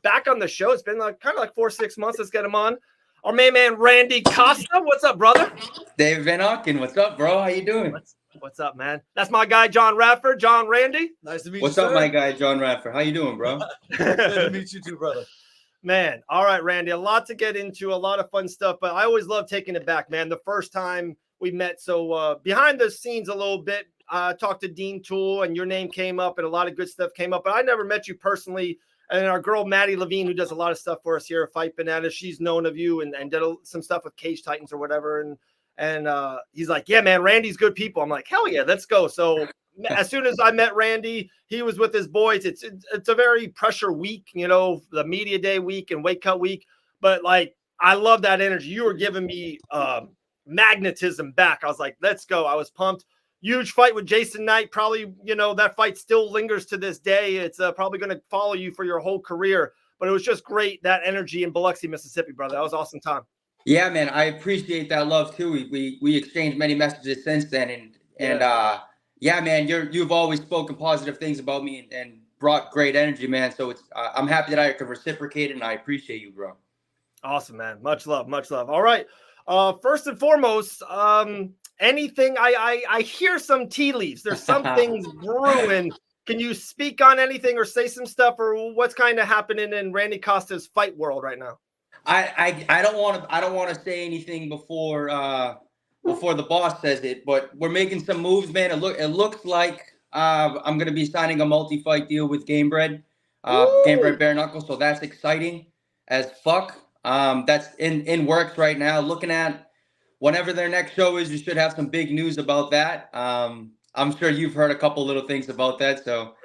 back on the show. It's been kind of like 4 or 6 months. Let's get him on. Our main man, Randy Costa. What's up, brother? David Van Auken, what's up, bro? How you doing? What's up, man? That's my guy, John Radford. John Randy. Nice to meet you, What's up, my guy, John Radford? How you doing, bro? Good to meet you too, brother. Man, all right, Randy, a lot to get into, a lot of fun stuff, but I always love taking it back, man. The first time we met, so behind the scenes a little bit, I talked to Dean Toole, and your name came up, and a lot of good stuff came up, but I never met you personally. And our girl, Maddie Levine, who does a lot of stuff for us here at Fight Bananas, she's known of you and did some stuff with Cage Titans or whatever, and he's like, yeah, man, Randy's good people. I'm like, hell yeah, let's go. So as soon as I met Randy, he was with his boys. It's a very pressure week, the media day week and weight cut week. But like, I love that energy. You were giving me magnetism back. I was like, let's go. I was pumped. Huge fight with Jason Knight. Probably, that fight still lingers to this day. It's probably going to follow you for your whole career. But it was just great, that energy in Biloxi, Mississippi, brother. That was an awesome time. Yeah, man, I appreciate that love too. We exchanged many messages since then, yeah, man, you've always spoken positive things about me and brought great energy, man. So it's I'm happy that I could reciprocate it, and I appreciate you, bro. Awesome, man. Much love, much love. All right, first and foremost, anything I hear some tea leaves. There's some things brewing. Can you speak on anything or say some stuff, or what's kind of happening in Randy Costa's fight world right now? I don't want to say anything before the boss says it, but we're making some moves, man. It looks like I'm gonna be signing a multi-fight deal with Gamebred BareKnuckle, so that's exciting as fuck. That's in works right now. Looking at whenever their next show is, you should have some big news about that. I'm sure you've heard a couple little things about that, so.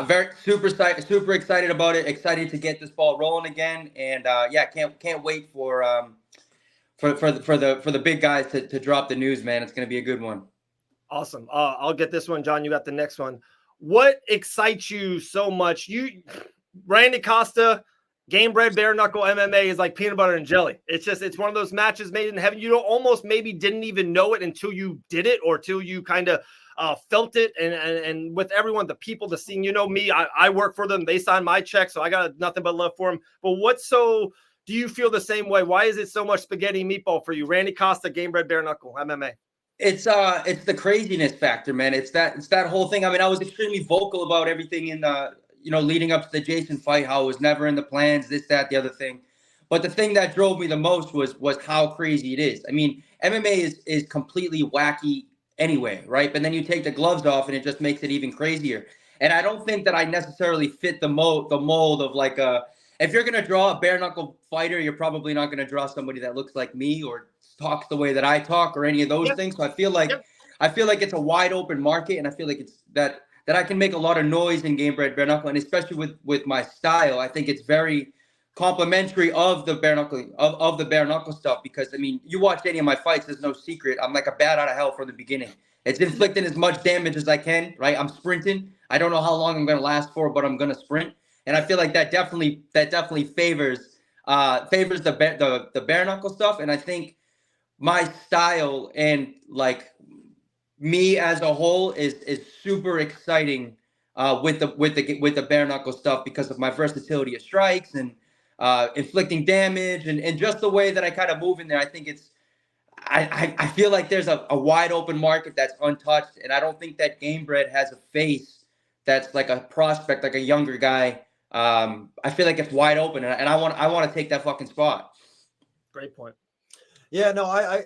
Very super excited about it. Excited to get this ball rolling again, and yeah, can't wait for the big guys to drop the news, man. It's gonna be a good one. Awesome. I'll get this one, John. You got the next one. What excites you so much? Randy Costa, Gamebred BareKnuckle MMA is like peanut butter and jelly. It's one of those matches made in heaven. You almost maybe didn't even know it until you did it, or till you kind of felt it, and with everyone, the people, the scene, me, I work for them. They sign my check, so I got nothing but love for them. But do you feel the same way? Why is it so much spaghetti meatball for you? Randy Costa, Gamebred BareKnuckle MMA. It's the craziness factor, man. It's that whole thing. I mean, I was extremely vocal about everything in the leading up to the Jason fight, how it was never in the plans, this, that, the other thing. But the thing that drove me the most was how crazy it is. I mean, MMA is completely wacky anyway, right? But then you take the gloves off and it just makes it even crazier. And I don't think that I necessarily fit the mold of like if you're going to draw a bare knuckle fighter, you're probably not going to draw somebody that looks like me or talks the way that I talk or any of those things. So I feel like it's a wide open market, and I feel like it's that I can make a lot of noise in Gamebred BareKnuckle, and especially with my style, I think it's very complimentary of the bare knuckle of the bare knuckle stuff, because I mean, you watch any of my fights, there's no secret. I'm like a bat out of hell from the beginning. It's inflicting as much damage as I can, right? I'm sprinting. I don't know how long I'm gonna last for, but I'm gonna sprint. And I feel like that definitely favors the bare knuckle stuff. And I think my style and like me as a whole is super exciting with the bare knuckle stuff, because of my versatility of strikes and inflicting damage and just the way that I kind of move in there. I think I feel like there's a wide open market that's untouched, and I don't think that Gamebred has a face that's like a prospect, like a younger guy. I feel like it's wide open, and I want to take that fucking spot. Great point. Yeah, no, I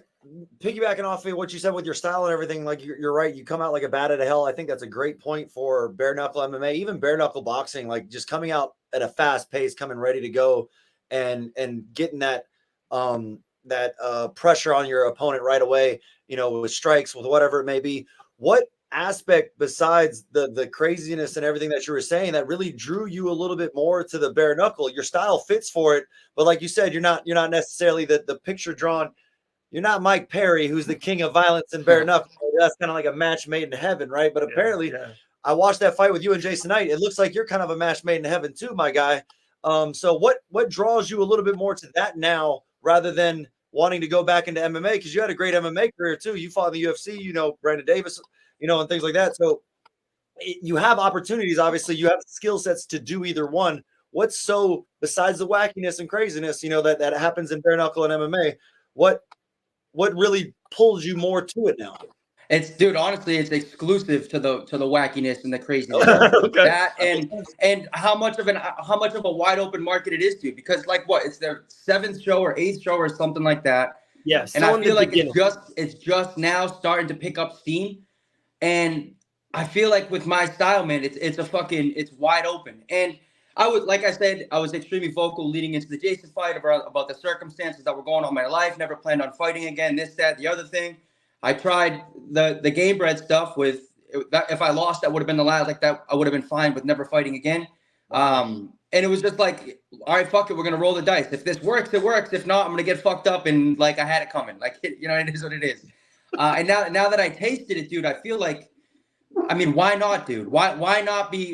piggybacking off of what you said with your style and everything, like you're right. You come out like a bat out of hell. I think that's a great point for bare knuckle MMA, even bare knuckle boxing, like just coming out at a fast pace, coming ready to go, and getting that pressure on your opponent right away, with strikes, with whatever it may be. What aspect besides the craziness and everything that you were saying that really drew you a little bit more to the bare knuckle? Your style fits for it, but like you said, you're not necessarily the picture drawn. You're not Mike Perry, who's the king of violence in bare knuckle. That's kind of like a match made in heaven, right? But apparently, I watched that fight with you and Jason Knight. It looks like you're kind of a match made in heaven too, my guy. So what draws you a little bit more to that now, rather than wanting to go back into MMA? Because you had a great MMA career too. You fought in the UFC, Brandon Davis, and things like that. So you have opportunities. Obviously, you have skill sets to do either one. what's so, besides the wackiness and craziness, you know, that happens in bare knuckle and MMA, what really pulls you more to it now? It's, dude, honestly, it's exclusive to the wackiness and the craziness. Okay. That and how much of a wide open market it is, dude. Because like what, it's their 7th show or 8th show or something like that. Yes. And I feel like it's just now starting to pick up steam. And I feel like with my style, man, it's wide open. And like I said, I was extremely vocal leading into the Jason fight about the circumstances that were going on in my life. Never planned on fighting again. This, that, the other thing. I tried the Gamebred stuff with that. If I lost, that would have been the last. Like that, I would have been fine with never fighting again. And it was just like, all right, fuck it, we're gonna roll the dice. If this works, it works. If not, I'm gonna get fucked up. And like I had it coming. Like, you know, it is what it is. And now that I tasted it, dude, I feel like, I mean, why not, dude? Why not be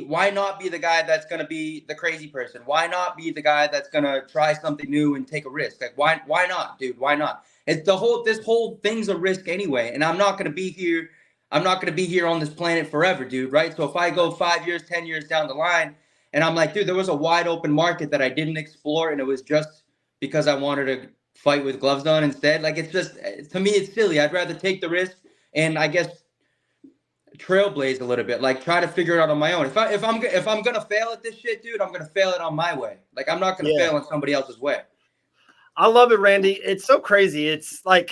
the guy that's gonna be the crazy person? Why not be the guy that's gonna try something new and take a risk? Like, why not, dude? Why not? It's this whole thing's a risk anyway, and I'm not gonna be here. I'm not gonna be here on this planet forever, dude. Right? So if I go 5 years, 10 years down the line, and I'm like, dude, there was a wide open market that I didn't explore, and it was just because I wanted to fight with gloves on instead. Like, it's just, to me, it's silly. I'd rather take the risk and I guess trailblaze a little bit, like try to figure it out on my own. If I'm gonna fail at this shit, dude, I'm gonna fail it on my way. Like, I'm not gonna fail on somebody else's way. I love it, Randy. It's so crazy. It's like,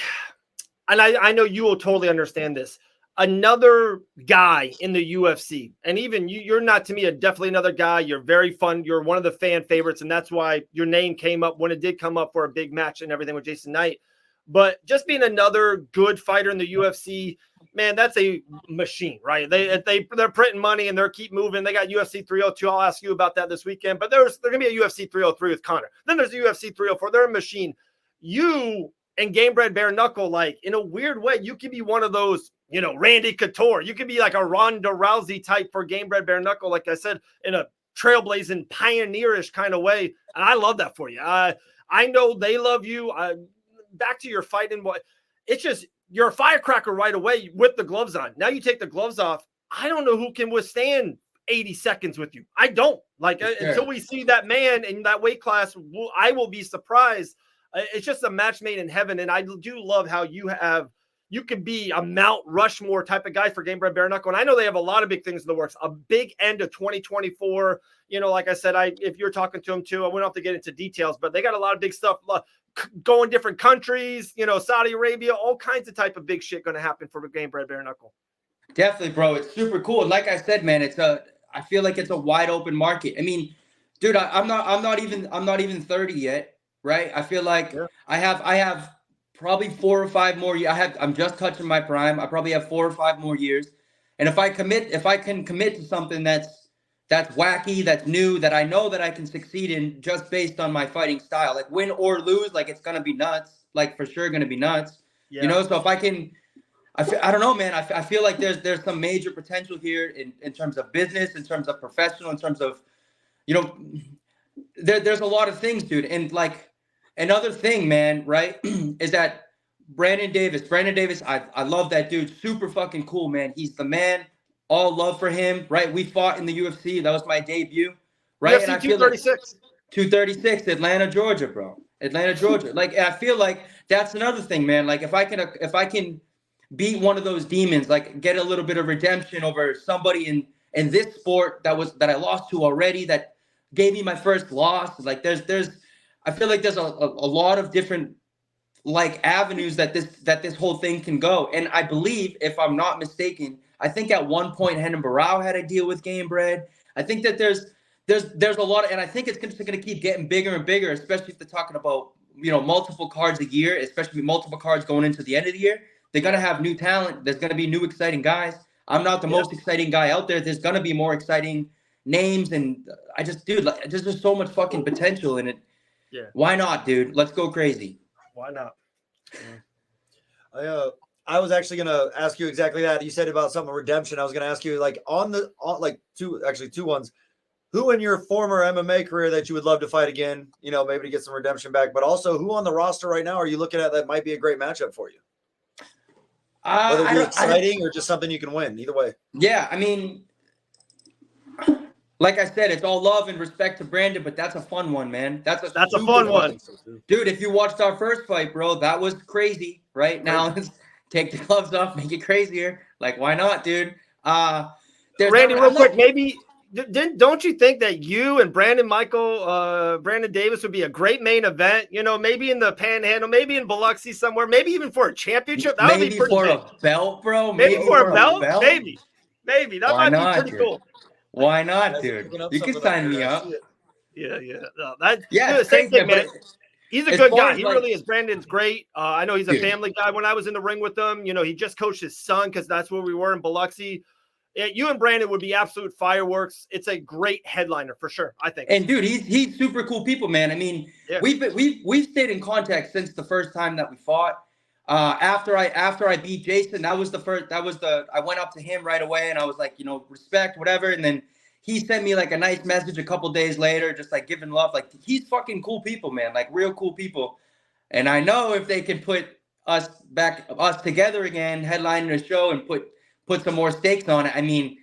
and I know you will totally understand this. Another guy in the UFC, and even you're not, to me, definitely another guy. You're very fun. You're one of the fan favorites, and that's why your name came up when it did come up for a big match and everything with Jason Knight. But just being another good fighter in the UFC, man, that's a machine, right? They're printing money and they're keep moving. They got UFC 302. I'll ask you about that this weekend. But there's going to be a UFC 303 with Connor. Then there's a UFC 304. They're a machine. You and Gamebred BareKnuckle, like, in a weird way, you could be one of those, you know, Randy Couture. You could be like a Ronda Rousey type for Gamebred BareKnuckle, like I said, in a trailblazing, pioneerish kind of way. And I love that for you. I know they love you. Back to your fight and what, it's just, you're a firecracker right away with the gloves on. Now you take the gloves off. I don't know who can withstand 80 seconds with you. I don't. Like, until we see that man in that weight class, I will be surprised. It's just a match made in heaven. And I do love how you can be a Mount Rushmore type of guy for Gamebred BareKnuckle. And I know they have a lot of big things in the works, a big end of 2024. You know, like I said, if you're talking to them too, I wouldn't have to get into details, but they got a lot of big stuff going different countries, you know, Saudi Arabia, all kinds of type of big shit going to happen for Gamebred BareKnuckle. Definitely, bro. It's super cool. And like I said, man, I feel like it's a wide open market. I mean, dude, I'm not even 30 yet, right? I feel like I have probably 4 or 5 more years. I'm just touching my prime. I probably have 4 or 5 more years. And if I can commit to something that's wacky, that's new, that I know that I can succeed in just based on my fighting style, like win or lose, like it's going to be nuts, like for sure going to be nuts, you know? So if I can, I don't know, man, I feel like there's some major potential here in terms of business, in terms of professional, in terms of, you know, there's a lot of things, dude. And like another thing, man, right, is that Brandon Davis, I love that dude. Super fucking cool, man. He's the man. All love for him, right? We fought in the UFC. That was my debut, right? UFC and I 236. Feel like 236, Atlanta, Georgia, bro. Atlanta, Georgia. Like, I feel like that's another thing, man. Like, if I can beat one of those demons, like get a little bit of redemption over somebody in this sport that I lost to already, that gave me my first loss. Like, I feel like there's a lot of different like avenues that this whole thing can go. And I believe, if I'm not mistaken, I think at one point Renan Barão had a deal with Gamebred. I think that there's a lot of, and I think it's going to keep getting bigger and bigger, especially if they're talking about, you know, multiple cards a year, especially multiple cards going into the end of the year. They're going to have new talent. There's going to be new exciting guys. I'm not the most exciting guy out there. There's going to be more exciting names, and I just, dude, like, there's just so much fucking potential in it. Yeah. Why not, dude? Let's go crazy. Why not? I was actually going to ask you exactly that. You said about something redemption. I was going to ask you, like, on two ones. Who in your former MMA career that you would love to fight again, you know, maybe to get some redemption back, but also who on the roster right now are you looking at that might be a great matchup for you? Whether it be exciting or just something you can win, either way. Yeah, I mean, Like I said, it's all love and respect to Brandon, but that's a fun one, man. That's a fun one. Dude, if you watched our first fight, bro, that was crazy. Right now, let's take the gloves off, make it crazier. Like, why not, dude? Randy, real quick, maybe don't you think that you and Brandon Davis would be a great main event? You know, maybe in the Panhandle, maybe in Biloxi somewhere, maybe even for a championship. That would be pretty for big. A belt, bro. Maybe for a belt. Maybe that Why might not, be pretty dude? cool. Why not, dude? You can sign me up. Yeah. No, it's same crazy, thing, man. He's a good guy. He really is. Brandon's great. I know he's a family guy. When I was in the ring with him, you know, he just coached his son because that's where we were in Biloxi. Yeah, you and Brandon would be absolute fireworks. It's a great headliner for sure, I think. And dude, he's super cool people, man. I mean, we've stayed in contact since the first time that we fought. After I beat Jason, I went up to him right away and I was like, you know, respect, whatever. And then he sent me like a nice message a couple days later, just like giving love. Like, he's fucking cool people, man. Like, real cool people. And I know if they can put us together again, headlining a show and put some more stakes on it. I mean,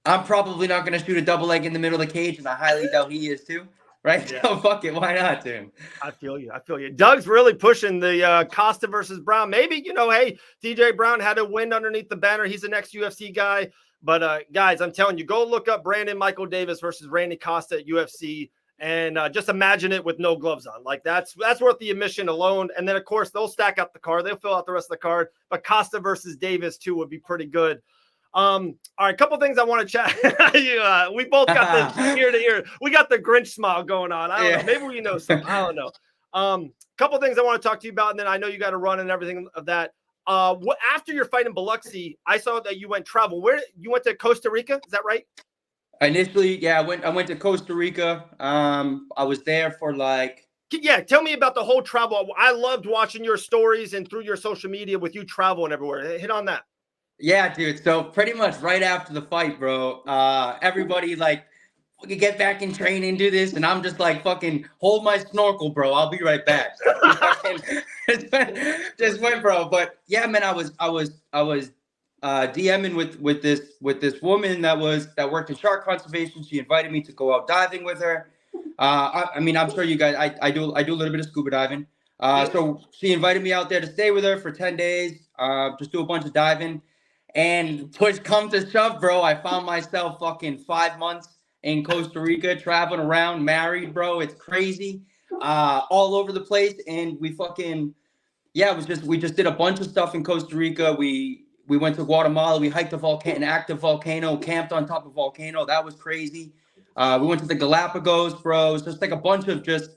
I'm probably not going to shoot a double leg in the middle of the cage, and I highly doubt he is too. Right? Yeah. So fuck it. Why not, dude? I feel you. Doug's really pushing the Costa versus Brown. Maybe, you know, hey, DJ Brown had a win underneath the banner. He's the next UFC guy. But guys, I'm telling you, go look up Brandon Michael Davis versus Randy Costa at UFC. And just imagine it with no gloves on. Like, that's worth the admission alone. And then, of course, they'll stack up the card. They'll fill out the rest of the card. But Costa versus Davis, too, would be pretty good. All right, a couple things I want to chat. We both got the ear to ear. We got the Grinch smile going on. I don't know. Maybe we know something. I don't know. Couple things I want to talk to you about, and then I know you got to run and everything of that. After your fight in Biloxi, I saw that you went travel. Where you went to Costa Rica? Is that right? Initially, yeah, I went to Costa Rica. I was there for tell me about the whole travel. I loved watching your stories and through your social media with you traveling everywhere. Hit on that. Yeah, dude. So pretty much right after the fight, bro, everybody like, fucking get back in training, do this, and I'm just like, fucking hold my snorkel, bro. I'll be right back. just went, bro. But yeah, man, I was DMing with this woman that worked in shark conservation. She invited me to go out diving with her. I mean, I'm sure you guys. I do a little bit of scuba diving. So she invited me out there to stay with her for 10 days. Just do a bunch of diving. And push come to shove, bro, I found myself fucking 5 months in Costa Rica, traveling around, married, bro. It's crazy, all over the place. And we just did a bunch of stuff in Costa Rica. We went to Guatemala. We hiked an active volcano, camped on top of a volcano. That was crazy. We went to the Galapagos, bro. It's just like a bunch of just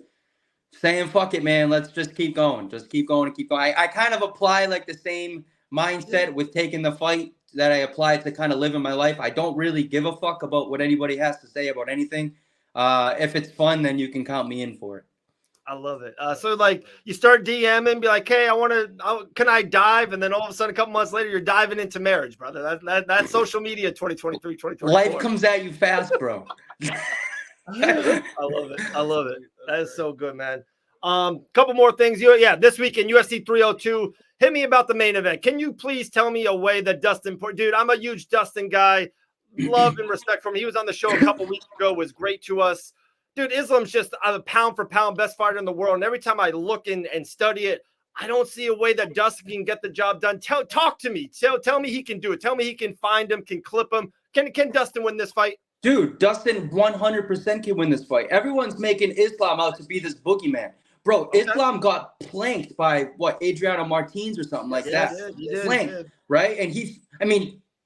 saying, fuck it, man. Let's just keep going. Just keep going and keep going. I kind of apply like the same mindset with taking the fight that I applied to kind of live in my life. I don't really give a fuck about what anybody has to say about anything. If it's fun, then you can count me in for it. I love it. So like you start DMing, be like, hey, can I dive? And then all of a sudden, a couple months later, you're diving into marriage, brother. That's social media 2023, 2024. Life comes at you fast, bro. I love it. That is so good, man. Couple more things. This weekend, UFC 302. Hit me about the main event. Can you please tell me a way that dude, I'm a huge Dustin guy. Love and respect for him. He was on the show a couple weeks ago, was great to us. Dude, Islam's just a pound for pound best fighter in the world. And every time I look and study it, I don't see a way that Dustin can get the job done. Talk to me. Tell me he can do it. Tell me he can find him, can clip him. Can Dustin win this fight? Dude, Dustin 100% can win this fight. Everyone's making Islam out to be this boogeyman. Bro, okay. Islam got planked by Adriano Martins or something like that. Planked, right? And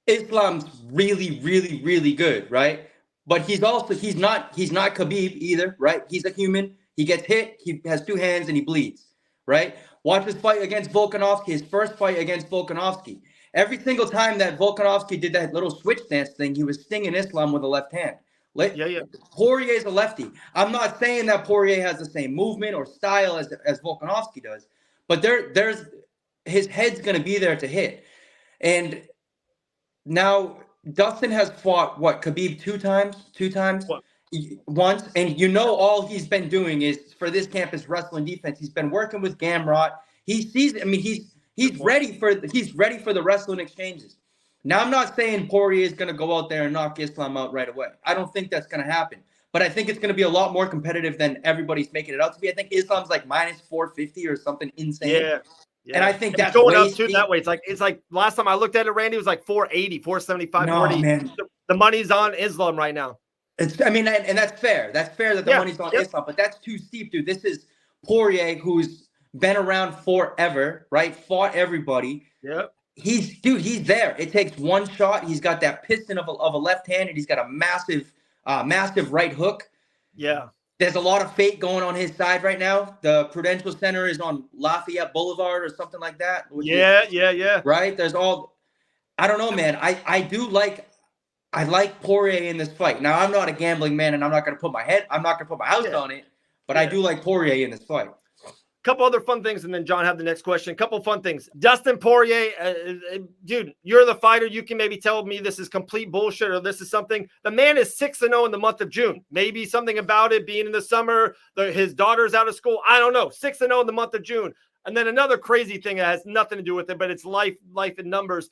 Islam's really, really, really good, right? But he's not Khabib either, right? He's a human. He gets hit, he has two hands, and he bleeds, right? Watch his fight against Volkanovski, his first fight against Volkanovski. Every single time that Volkanovski did that little switch stance thing, he was stinging Islam with a left hand. Poirier's a lefty. I'm not saying that Poirier has the same movement or style as Volkanovski does, but there's his head's going to be there to hit. And now Dustin has fought Khabib two times, once, and all he's been doing is for this camp is wrestling defense. He's been working with Gamrot. He sees. He's ready for the wrestling exchanges. Now, I'm not saying Poirier is going to go out there and knock Islam out right away. I don't think that's going to happen. But I think it's going to be a lot more competitive than everybody's making it out to be. I think Islam's like minus 450 or something insane. Yeah. Yeah. And I think that's going way up too that way. It's like last time I looked at it, Randy, it was like 480, 475, no, 40. Man. The money's on Islam right now. And that's fair. That's fair that the money's on Islam, but that's too steep, dude. This is Poirier, who's been around forever, right? Fought everybody. Yep. He's there. It takes one shot. He's got that piston of a left hand, and he's got a massive right hook. Yeah. There's a lot of fate going on his side right now. The Prudential Center is on Lafayette Boulevard or something like that. Yeah. Right? There's all – I don't know, man. I like Poirier in this fight. Now, I'm not a gambling man, and I'm not going to put my house on it, but I do like Poirier in this fight. Couple other fun things, and then John have the next question. Couple fun things. Dustin Poirier, dude, you're the fighter. You can maybe tell me this is complete bullshit or this is something. The man is 6-0 in the month of June. Maybe something about it being in the summer. His daughter's out of school. I don't know. 6-0 in the month of June. And then another crazy thing that has nothing to do with it, but it's life in numbers.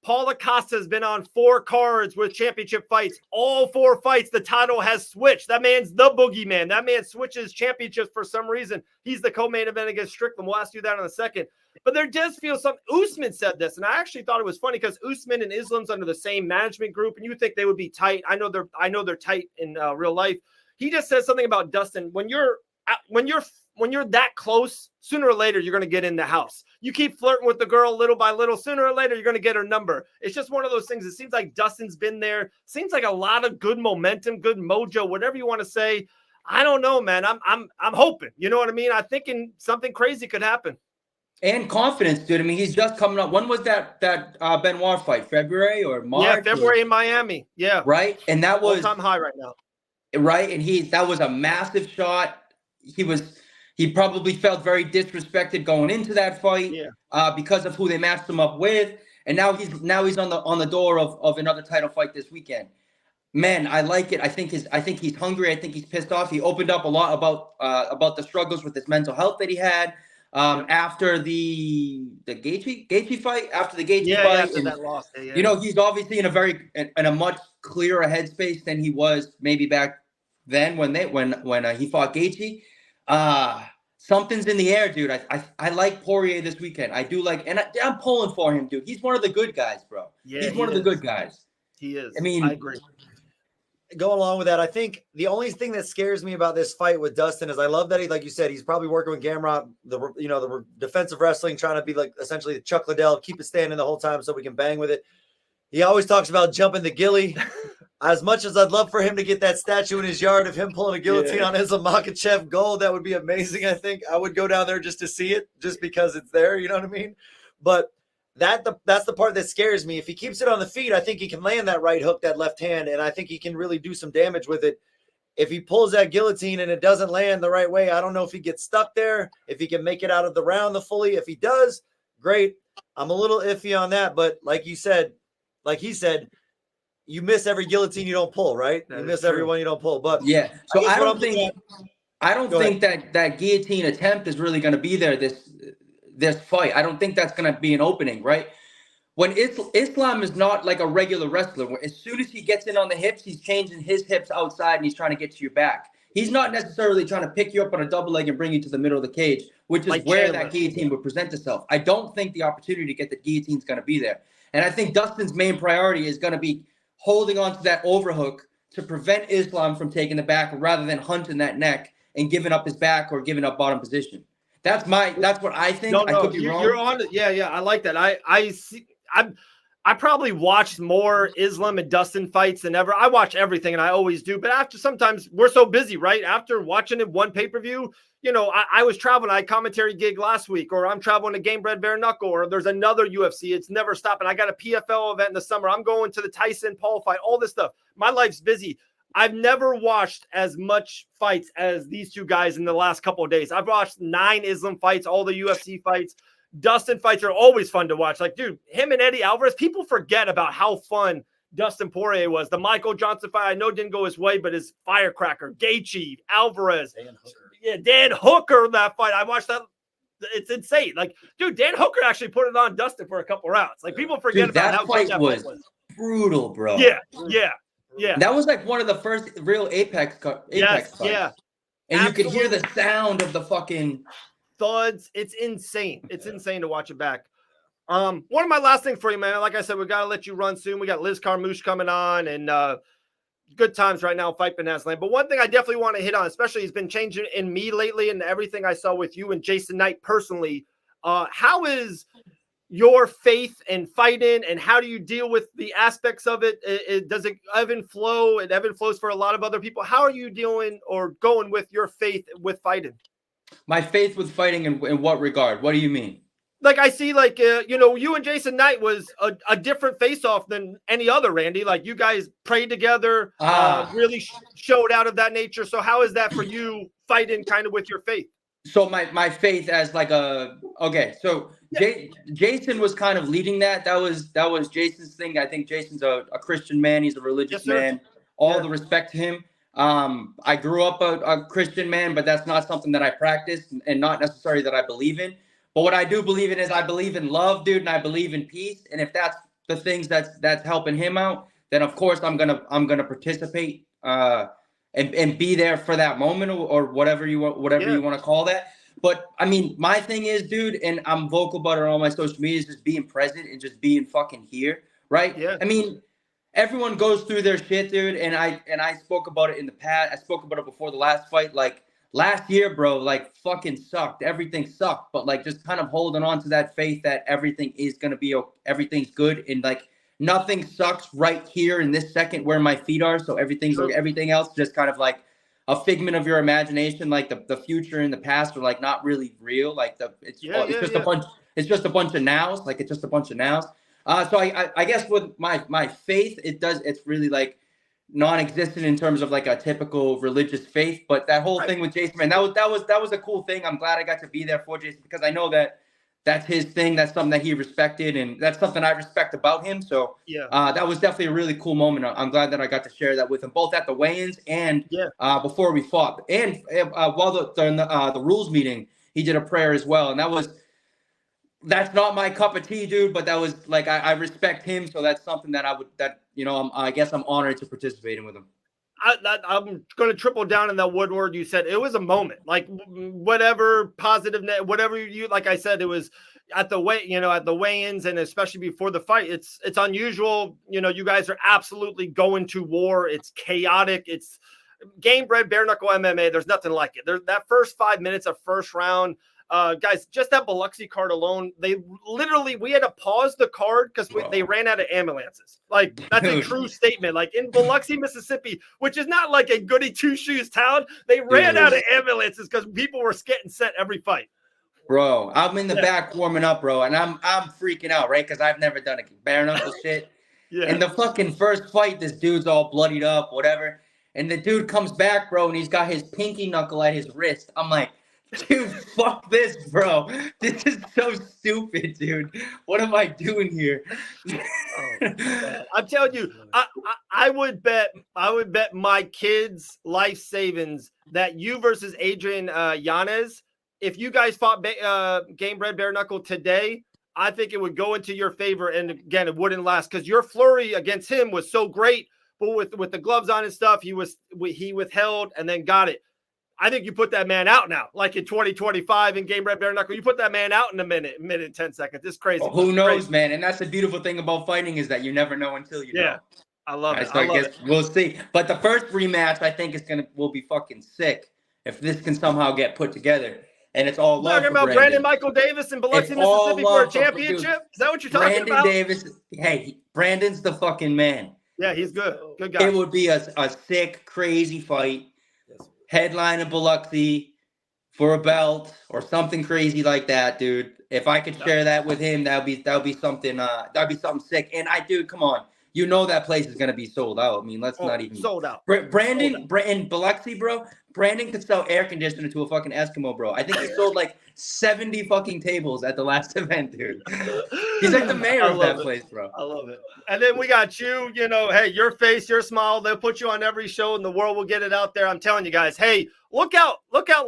Paulo Costa has been on 4 cards with championship fights. All 4 fights, the title has switched. That man's the boogeyman. That man switches championships for some reason. He's the co-main event against Strickland. We'll ask you that in a second. But there does feel something. Usman said this, and I actually thought it was funny because Usman and Islam's under the same management group, and you think they would be tight. I know they're tight in real life. He just said something about Dustin. When you're that close, sooner or later, you're going to get in the house. You keep flirting with the girl little by little, sooner or later, you're going to get her number. It's just one of those things. It seems like Dustin's been there. Seems like a lot of good momentum, good mojo, whatever you want to say. I don't know, man. I'm hoping. You know what I mean? I'm thinking something crazy could happen. And confidence, dude. I mean, he's just coming up. When was that Benoit fight? February or March? Yeah, February in Miami. Yeah. Right? And that was all-time high right now. Right? And that was a massive shot. He probably felt very disrespected going into that fight because of who they matched him up with, and now he's on the door of another title fight this weekend. Man, I like it. I think he's hungry. I think he's pissed off. He opened up a lot about the struggles with his mental health that he had after the Gaethje fight. After the Gaethje fight, after that loss. You know, he's obviously in a much clearer headspace than he was maybe back then when he fought Gaethje. Something's in the air, dude. I like Poirier this weekend. I do like, and I'm pulling for him, dude. He's one of the good guys, bro. Yeah, he's one of the good guys. He is. I mean, I agree. Going along with that, I think the only thing that scares me about this fight with Dustin is I love that like you said, he's probably working with Gamrot, the defensive wrestling, trying to be like essentially Chuck Liddell, keep it standing the whole time so we can bang with it. He always talks about jumping the gilly. As much as I'd love for him to get that statue in his yard of him pulling a guillotine on Islam Makhachev gold, that would be amazing. I think I would go down there just to see it, just because it's there. You know what I mean? But that's the part that scares me. If he keeps it on the feet, I think he can land that right hook, that left hand, and I think he can really do some damage with it. If he pulls that guillotine and it doesn't land the right way, I don't know if he gets stuck there, if he can make it out of the round fully. If he does, great. I'm a little iffy on that, but like he said, you miss every guillotine you don't pull, right? You miss every one you don't pull. But yeah, so I don't think that guillotine attempt is really going to be there this fight. I don't think that's going to be an opening, right? When Islam is not like a regular wrestler. As soon as he gets in on the hips, he's changing his hips outside and he's trying to get to your back. He's not necessarily trying to pick you up on a double leg and bring you to the middle of the cage, which is like where that guillotine would present itself. I don't think the opportunity to get the guillotine is going to be there. And I think Dustin's main priority is going to be holding on to that overhook to prevent Islam from taking the back rather than hunting that neck and giving up his back or giving up bottom position. That's what I think. No, I could be wrong. You're on it. Yeah. I like that. I probably watched more Islam and Dustin fights than ever. I watch everything, and I always do. But after sometimes we're so busy, right? After watching it one pay-per-view, I was traveling. I had a commentary gig last week, or I'm traveling to Gamebred BareKnuckle, or there's another UFC. It's never stopping. I got a PFL event in the summer. I'm going to the Tyson Paul fight, all this stuff. My life's busy. I've never watched as much fights as these two guys in the last couple of days. I've watched 9 Islam fights, all the UFC fights. Dustin fights are always fun to watch. Like, dude, him and Eddie Alvarez, people forget about how fun Dustin Poirier was. The Michael Johnson fight, I know didn't go his way, but his firecracker, Gaethje, Alvarez, Dan Hooker, that fight. I watched that it's insane. Like, dude, Dan Hooker actually put it on Dustin for a couple rounds. Like, people forget Dude, about that how fight good that was fight was. brutal, bro. Yeah. That was like one of the first real Apex Yes, fights. yeah. And Absolutely. you could hear the sound of the fucking thuds. It's insane. It's insane to watch it back. One of my last things for you, man. Like I said, we got to let you run soon. We got Liz Carmouche coming on, and good times right now, Fight Finesse Land. But one thing I definitely want to hit on, especially has been changing in me lately and everything I saw with you and Jason Knight personally. How is your faith in fighting, and how do you deal with the aspects of it? Does it ebb and flow? It ebb and flows for a lot of other people. How are you dealing or going with your faith with fighting? My faith with fighting in what regard? What do you mean? Like, I see, like, you and Jason Knight was a different face-off than any other, Randy. Like, you guys prayed together, really showed out of that nature. So how is that for you fighting kind of with your faith? So my faith as like so Jason was kind of leading that. That was Jason's thing. I think Jason's a Christian man. He's a religious man. All the respect to him. I grew up a Christian man, but that's not something that I practice and not necessarily that I believe in. But what I do believe in is I believe in love, dude, and I believe in peace. And if that's the things that's helping him out, then of course I'm gonna participate and be there for that moment or whatever you want to call that. But I mean, my thing is, dude, and I'm vocal about it on all my social media, is just being present and just being fucking here, right? Yeah. I mean, everyone goes through their shit, dude, and I spoke about it in the past. I spoke about it before the last fight. Like last year, bro, like fucking sucked. Everything sucked, but like just kind of holding on to that faith that everything is gonna be everything's good, and like nothing sucks right here in this second where my feet are. So everything else just kind of like a figment of your imagination. Like the future and the past are like not really real. Like it's just a bunch of nows. Like it's just a bunch of nows. So I guess with my faith, it's really like non-existent in terms of like a typical religious faith. But that whole thing with Jason, man, that was a cool thing. I'm glad I got to be there for Jason because I know that that's his thing. That's something that he respected, and that's something I respect about him. So that was definitely a really cool moment. I'm glad that I got to share that with him, both at the weigh-ins and before we fought. And while the rules meeting, he did a prayer as well, and that's not my cup of tea, dude. But that was like I respect him, so that's something that I guess I'm honored to participate in with him. I'm going to triple down on that one word you said. It was a moment, like whatever positive, whatever you, like I said, it was at the weigh-ins, and especially before the fight. It's unusual. You guys are absolutely going to war. It's chaotic. It's Gamebred BareKnuckle MMA. There's nothing like it. That first 5 minutes of first round. Guys, just that Biloxi card alone, we had to pause the card because they ran out of ambulances. Like, that's a true statement. Like in Biloxi, Mississippi, which is not like a goody two-shoes town, they ran out of ambulances because people were getting sent every fight. Bro, I'm in the back warming up, bro, and I'm freaking out, right? Because I've never done a bare knuckle shit. And the fucking first fight, this dude's all bloodied up, whatever. And the dude comes back, bro, and he's got his pinky knuckle at his wrist. I'm like, dude, fuck this, bro. This is so stupid, dude. What am I doing here? I'm telling you, I would bet my kids' life savings that you versus Adrian Yanez, if you guys fought Gamebred BareKnuckle today, I think it would go into your favor. And again, it wouldn't last because your flurry against him was so great. But with the gloves on and stuff, he withheld and then got it. I think you put that man out now, like in 2025 in Gamebred BareKnuckle. You put that man out in a minute and 10 seconds. It's crazy. Well, who knows, man? And that's the beautiful thing about fighting is that you never know until you know. I love it. So I guess we'll see. But the first rematch, I think, will be fucking sick if this can somehow get put together. And it's all love. Talking about Brandon Michael Davis in Biloxi, Mississippi for a championship? Is that what you're talking about? Brandon Davis. Hey, Brandon's the fucking man. Yeah, he's good. Good guy. It would be a sick, crazy fight. Headline in Biloxi for a belt or something crazy like that, dude. If I could share that with him, that'd be something. That'd be something sick. And come on, that place is gonna be sold out. I mean, let's not even sold out. Brandon in Biloxi, bro. Brandon could sell air conditioner to a fucking Eskimo, bro. I think he sold like 70 fucking tables at the last event, dude. He's like the mayor of that place, bro. I love it. And then we got you, hey, your face, your smile. They'll put you on every show in the world. We'll get it out there. I'm telling you guys, hey, look out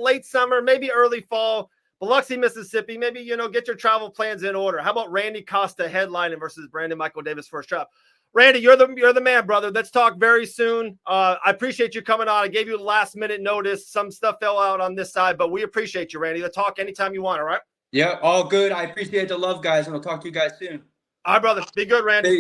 late summer, maybe early fall. Biloxi, Mississippi. Maybe, get your travel plans in order. How about Randy Costa headlining versus Brandon Michael Davis first round? Randy, you're the man, brother. Let's talk very soon. I appreciate you coming on. I gave you last minute notice. Some stuff fell out on this side, but we appreciate you, Randy. Let's talk anytime you want, all right? Yeah, all good. I appreciate the love, guys, and I'll talk to you guys soon. All right, brother. Be good, Randy. Peace.